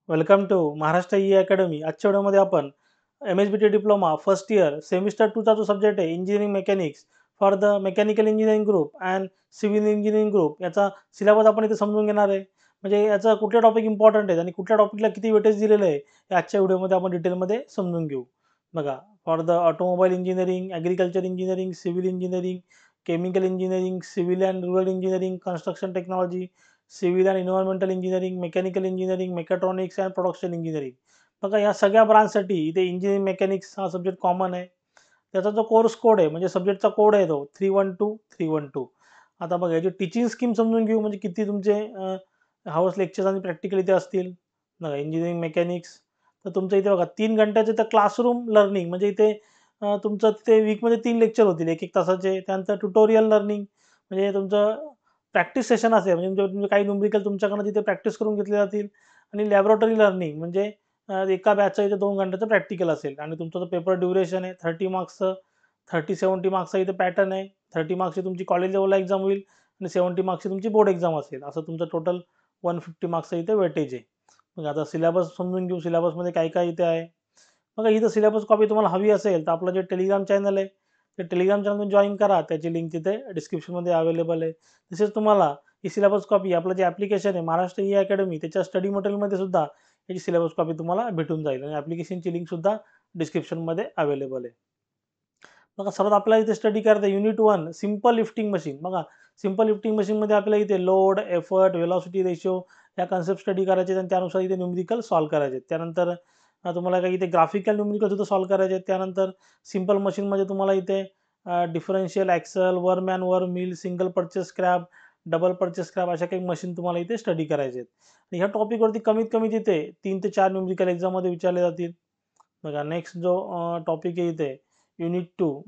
Welcome to Maharashtra E academy. आजच्या व्हिडिओमध्ये आपण MSBT diploma first year semester 2चा जो सब्जेक्ट आहे engineering mechanics for the mechanical engineering group and civil engineering group याचा सिलेबस आपण इथे समजून घेणार आहे. म्हणजे याचा कुठले टॉपिक इम्पॉर्टंट आहेत आणि कुठल्या टॉपिकला किती वेटेज दिलेलं आहे हे आजच्या व्हिडिओमध्ये आपण डिटेलमध्ये समजून घेऊ. बघा, for the automobile engineering, agriculture engineering, civil engineering, chemical engineering, civil and rural engineering, construction technology, civil and environmental engineering, mechanical engineering, mechatronics and production engineering. बघा, या सगळ्या ब्रांचसाठी इथे इंजिनिअरिंग मेकॅनिक्स हा सब्जेक्ट कॉमन आहे. त्याचा जो कोर्स कोड आहे म्हणजे सब्जेक्टचा कोड आहे तो 312. आता बघा, याची टीचिंग स्कीम समजून घेऊ. म्हणजे किती तुमचे हाऊस लेक्चर्स आणि प्रॅक्टिकल इथे असतील. बघा, इंजिनिअरिंग मेकॅनिक्स तर तुमचं इथे बघा 3 घंट्याचे तर क्लासरूम लर्निंग. म्हणजे इथे तुमचं तिथे वीकमध्ये 3 लेक्चर होतील 1-1 तासाचे. त्यानंतर ट्युटोरियल लर्निंग म्हणजे तुमचं प्रॅक्टिस सेशन असेल. म्हणजे तुमचे काही न्यूमेरिकल तुमच्याकडनं तिथे प्रॅक्टिस करून घेतले जातील. आणि लॅबोरेटरी लर्निंग म्हणजे एका बॅचचं इथे 2 घंट्याचं प्रॅक्टिकल असेल. आणि तुमचं जो पेपर ड्युरेशन आहे 30 मार्क्सचं, 30-70 मार्क्सचा इथे पॅटर्न आहे. 30 मार्क्सची तुमची कॉलेज लेवलला एक्झाम होईल आणि 70 मार्क्सची तुमची बोर्ड एक्झाम असेल. असं तुमचं टोटल 150 मार्क्सचं इथे वेटेज आहे. मग आता सिलेबस समजून घेऊ. सिलेबसमध्ये काय काय इथे आहे. बघा, इथं सिलेबस कॉपी तुम्हाला हवी असेल तर आपलं जे टेलिग्राम चॅनल आहे ते टेलिग्राम चॅनल जॉईन करा. त्याची लिंक तिथे डिस्क्रिप्शनमध्ये अवेलेबल आहे. तसेच तुम्हाला ही सिलेबस कॉपी आपलं जे ॲप्लिकेशन आहे महाराष्ट्र ई अकॅडमी त्याच्या स्टडी मटेरियलमध्ये सुद्धा याची सिलेबस कॉपी तुम्हाला भेटून जाईल आणि ॲप्लिकेशनची लिंकसुद्धा डिस्क्रिप्शनमध्ये अवेलेबल आहे. बघा, सर्वात आपल्याला इथे स्टडी करायचं युनिट 1 सिंपल लिफ्टिंग मशीन. बघा, सिंपल लिफ्टिंग मशीनमध्ये आपल्याला इथे लोड, एफर्ट, व्हेलॉसिटी रेशो या कन्सेप्ट स्टडी करायचे आणि त्यानुसार इथे न्यूमेरिकल सॉल्व्ह करायचे. त्यानंतर तुम्हाला काही इथे ग्राफिकल न्यूमेरिकल सुद्धा सॉल्व्ह करायचे आहेत. त्यानंतर सिंपल मशीनमध्ये तुम्हाला इथे differential axle, worm and worm wheel, single purchase crab, double purchase crab अशा काही मशीन तुम्हाला इथे स्टडी करायचे आहेत. आणि ह्या टॉपिकवरती कमीत कमी तिथे 3 ते 4 न्यूमेरिकल एक्झाममध्ये विचारले जातील. बघा, नेक्स्ट जो टॉपिक आहे इथे युनिट 2.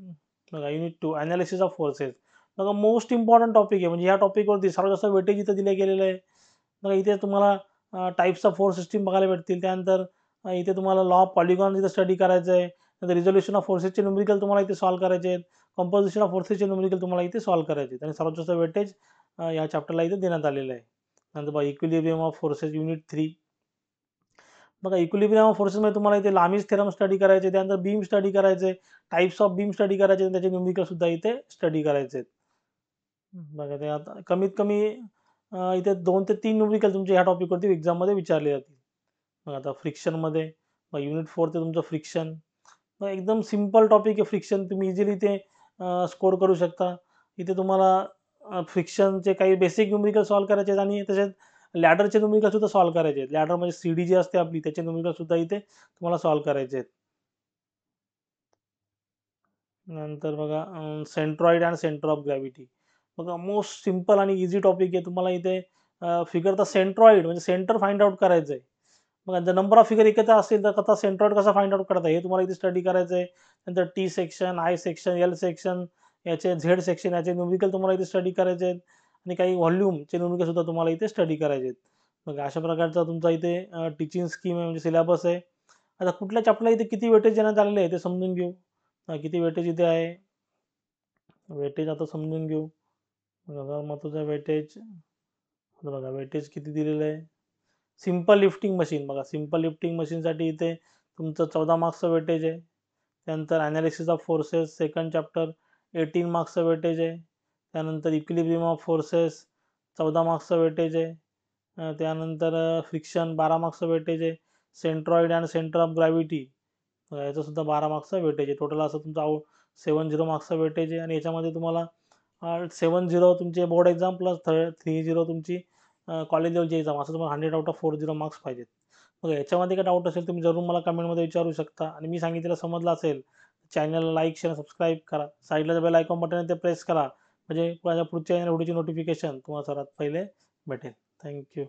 बघा, युनिट 2 ॲनालिसिस ऑफ फोर्सेस. बघा, मोस्ट इम्पॉर्टंट टॉपिक आहे. म्हणजे ह्या टॉपिकवरती सर्वात जास्त वेटेज इथं दिलं गेलेलं आहे. बघा, इथे तुम्हाला टाइप्स ऑफ फोर्स सिस्टीम बघायला भेटतील. त्यानंतर इथे तुम्हाला लॉ ऑफ पॉलिगॉन इथे स्टडी करायचं आहे. नंतर रिझोल्यूशन ऑफ फोर्सेसचे न्यूमेरिकल तुम्हाला इथे सॉल्व्ह करायचे आहेत. कंपोजिशन ऑफ फोर्सेसचे न्यूमेरिकल तुम्हाला इथे सॉल्व्ह करायचे आहेत. आणि सर्वात जास्त वेटेज या चॅप्टरला इथे देण्यात आलेलं आहे. नंतर बघा, इक्विलिब्रियम ऑफ फोर्सेस युनिट 3. बघा, इक्विलिब्रियम ऑफ फोर्सेसमध्ये तुम्हाला इथे लामीज थेरम स्टडी करायचे, त्यानंतर बीम स्टडी करायचे, टाइप्स ऑफ बीम स्टडी करायचे आणि त्याचे न्यूमेरिकल सुद्धा इथे स्टडी करायचे आहेत. बघा, ते आता कमीत कमी इथे 2 ते 3 न्यूमेरिकल तुमच्या ह्या टॉपिकवरती एक्झाममध्ये विचारले जातील. मग आता फ्रिक्शनमध्ये युनिट 4 ते तुमचं फ्रिक्शन. मग एकदम सिंपल टॉपिक आहे फ्रिक्शन. तुम्ही इझिली ते स्कोर करू शकता. इथे तुम्हाला फ्रिक्शनचे काही बेसिक न्यूमेरिकल सॉल्व्ह करायचे आहेत आणि तसेच लॅडरचे न्यूमेरिकल सुद्धा सॉल्व्ह करायचे आहेत. लॅडर म्हणजे सीडी जी असते आपली त्याचे न्यूमेरिकल सुद्धा इथे तुम्हाला सॉल्व्ह करायचे आहेत. नंतर बघा, centroid and centre of gravity. बघा, मोस्ट सिंपल आणि इझी टॉपिक आहे. तुम्हाला इथे फिगर द सेंट्रॉइड म्हणजे सेंटर फाइंड आउट करायचं आहे. बघा, जर नंबर ऑफ फिगर एकत्र असतील तर कसा सेंट्रॉइड कसा फाइंड आउट करता हे तुम्हाला इथे स्टडी करायचं आहे. नंतर T section, I section, L section, याचे झेड सेक्शन याचे न्यूमेरिकल तुम्हाला इथे स्टडी करायचे आहेत. आणि काही व्हॉल्यूमचे न्यूमेरिकल सुद्धा तुम्हाला इथे स्टडी करायचे आहेत. बघा, अशा प्रकारचा तुमचा इथे टीचिंग स्कीम आहे म्हणजे सिलेबस आहे. आता कुठल्या चॅप्टरला इथे किती वेटेज देण्यात आलेले आहे ते समजून घेऊ. किती वेटेज इथे आहे. वेटेज आता समजून घेऊ. बघा, महत्त्वाचं वेटेज. बघा, वेटेज किती दिलेलं आहे. Simple lifting machine. बघा, सिंपल लिफ्टिंग मशीनसाठी इथे तुमचं 14 मार्क्सचं वेटेज आहे. त्यानंतर analysis of forces second chapter 18 मार्क्सचं वेटेज आहे. त्यानंतर इक्विलिब्रियम ऑफ फोर्सेस 14 मार्क्सचं वेटेज आहे. त्यानंतर फ्रिक्शन 12 मार्क्सचं वेटेज आहे. Centroid and centre of gravity याचं सुद्धा 12 मार्क्सचं वेटेज आहे. टोटल असं तुमचं 70 मार्क्सचं वेटेज आहे. आणि याच्यामध्ये तुम्हाला 70 तुमचे बोर्ड एक्झाम प्लस 30 तुमची कॉलेज लेवलची एक्झाम असं तुम्हाला 100 आउट ऑफ 40 मार्क्स पाहिजेत. बघा, याच्यामध्ये काय डाऊट असेल तुम्ही जरूर मला कमेंटमध्ये विचारू शकता. आणि मी सांगितलेलं समजलं असेल चॅनलला लाईक शेअर सबस्क्राईब करा. साईडला जे बेल आयकॉन बटन आहे ते प्रेस करा म्हणजे माझ्या पुढच्या व्हिडिओची नोटिफिकेशन तुम्हाला सर्वात पहिले भेटेल. थँक्यू.